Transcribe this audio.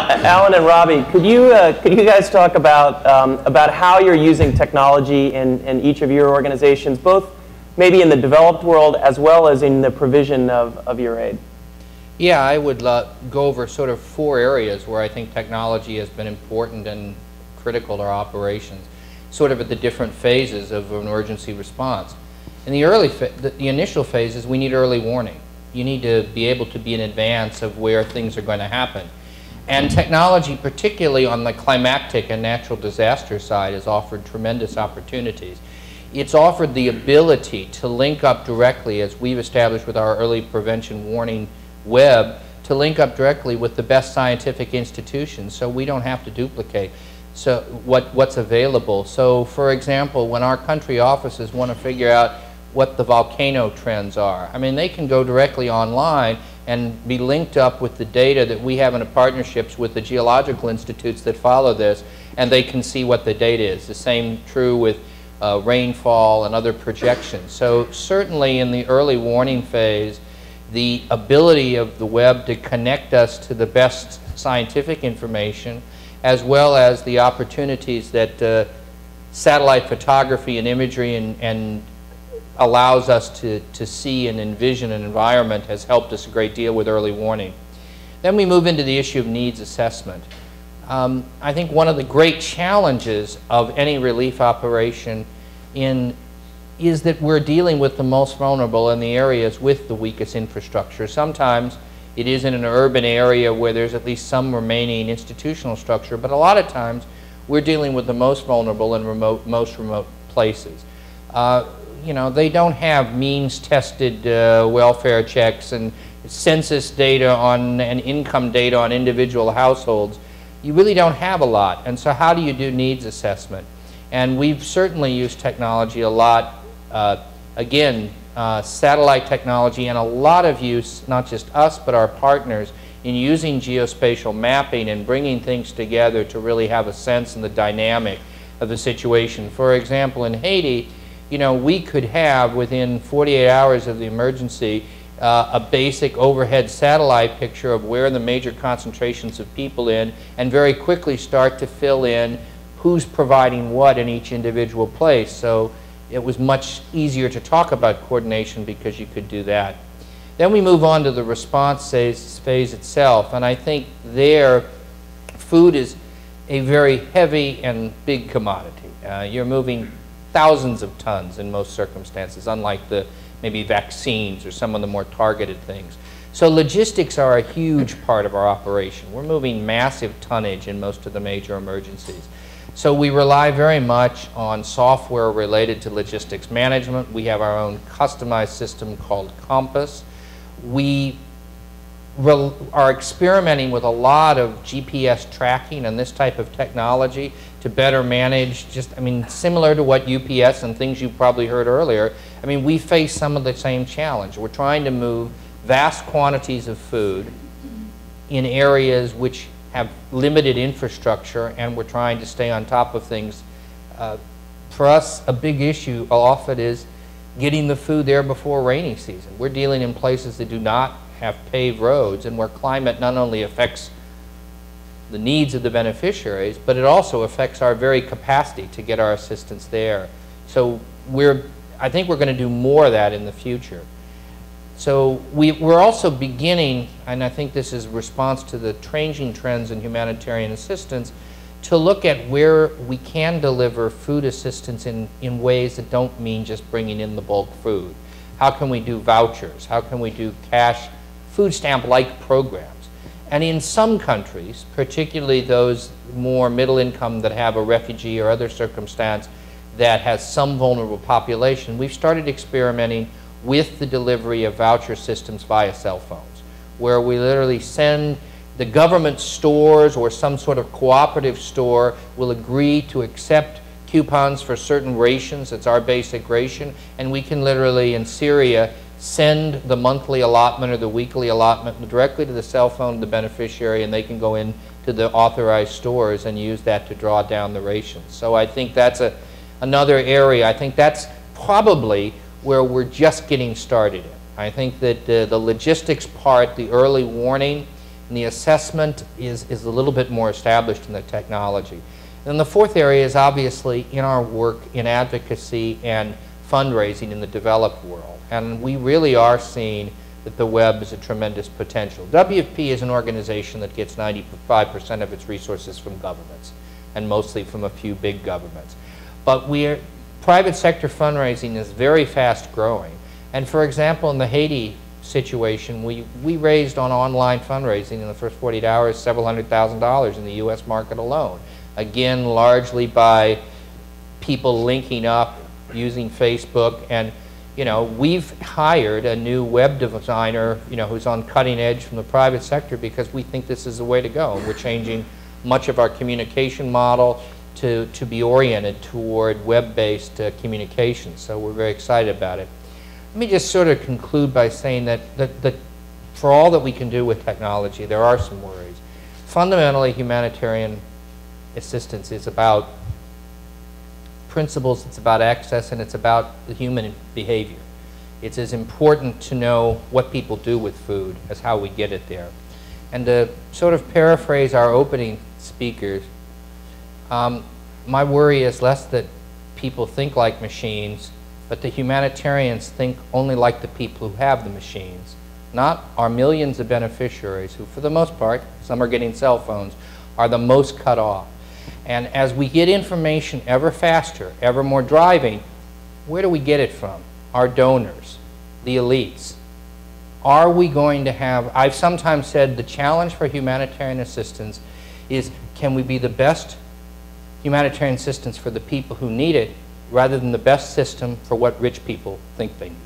Alan and Robbie, could you guys talk about how you're using technology in each of your organizations, both maybe in the developed world as well as in the provision of your aid? Yeah, I would go over sort of 4 areas where I think technology has been important and critical to our operations, sort of at the different phases of an emergency response. In the initial phases, we need early warning. You need to be able to be in advance of where things are going to happen. And technology, particularly on the climactic and natural disaster side, has offered tremendous opportunities. It's offered the ability to link up directly, as we've established with our early prevention warning web, to link up directly with the best scientific institutions, so we don't have to duplicate what's available. So, for example, when our country offices want to figure out what the volcano trends are, I mean, they can go directly online and be linked up with the data that we have in partnerships with the geological institutes that follow this, and they can see what the data is. The same true with rainfall and other projections. So certainly in the early warning phase, the ability of the web to connect us to the best scientific information, as well as the opportunities that satellite photography and imagery and allows us to see and envision an environment, has helped us a great deal with early warning. Then we move into the issue of needs assessment. I think one of the great challenges of any relief operation is that we're dealing with the most vulnerable in the areas with the weakest infrastructure. Sometimes it is in an urban area where there's at least some remaining institutional structure, but a lot of times we're dealing with the most vulnerable in most remote places. You know, they don't have means-tested welfare checks and census data and income data on individual households. You really don't have a lot. And so how do you do needs assessment? And we've certainly used technology a lot. Again, satellite technology, and a lot of use, not just us, but our partners, in using geospatial mapping and bringing things together to really have a sense in the dynamic of the situation. For example, in Haiti, you know, we could have, within 48 hours of the emergency, a basic overhead satellite picture of where the major concentrations of people in, and very quickly start to fill in who's providing what in each individual place. So it was much easier to talk about coordination because you could do that. Then we move on to the response phase itself, and I think there food is a very heavy and big commodity. You're moving thousands of tons in most circumstances, unlike the maybe vaccines or some of the more targeted things. So logistics are a huge part of our operation. We're moving massive tonnage in most of the major emergencies. So we rely very much on software related to logistics management. We have our own customized system called Compass. We are experimenting with a lot of GPS tracking and this type of technology to better manage, just, I mean, similar to what UPS and things you probably heard earlier. I mean, we face some of the same challenge. We're trying to move vast quantities of food in areas which have limited infrastructure, and we're trying to stay on top of things. For us, a big issue often is getting the food there before rainy season. We're dealing in places that do not have paved roads, and where climate not only affects the needs of the beneficiaries, but it also affects our very capacity to get our assistance there. So I think we're going to do more of that in the future. So we're also beginning, and I think this is a response to the changing trends in humanitarian assistance, to look at where we can deliver food assistance in ways that don't mean just bringing in the bulk food. How can we do vouchers? How can we do cash food stamp-like programs? And in some countries, particularly those more middle income that have a refugee or other circumstance that has some vulnerable population, we've started experimenting with the delivery of voucher systems via cell phones, where we literally send the government stores or some sort of cooperative store will agree to accept coupons for certain rations. It's our basic ration, and we can literally, in Syria, send the monthly allotment or the weekly allotment directly to the cell phone of the beneficiary, and they can go in to the authorized stores and use that to draw down the rations. So I think that's another area. I think that's probably where we're just getting started in. I think that the logistics part, the early warning, And the assessment is a little bit more established in the technology. And the fourth area is obviously in our work in advocacy and fundraising in the developed world. And we really are seeing that the web is a tremendous potential. WFP is an organization that gets 95% of its resources from governments, and mostly from a few big governments. But private sector fundraising is very fast growing. And for example, in the Haiti situation, we raised on online fundraising in the first 48 hours several $100,000 in the US market alone. Again, largely by people linking up using Facebook. And you know, we've hired a new web designer, you know, who's on cutting edge from the private sector because we think this is the way to go. And we're changing much of our communication model to be oriented toward web-based communications. So we're very excited about it. Let me just sort of conclude by saying that for all that we can do with technology, there are some worries. Fundamentally, humanitarian assistance is about principles, it's about access, and it's about the human behavior. It's as important to know what people do with food as how we get it there. And to sort of paraphrase our opening speakers, my worry is less that people think like machines, but the humanitarians think only like the people who have the machines, not our millions of beneficiaries who, for the most part, some are getting cell phones, are the most cut off. And as we get information ever faster, ever more driving, where do we get it from? Our donors, the elites. Are we going to have, I've sometimes said the challenge for humanitarian assistance is, can we be the best humanitarian assistance for the people who need it rather than the best system for what rich people think they need?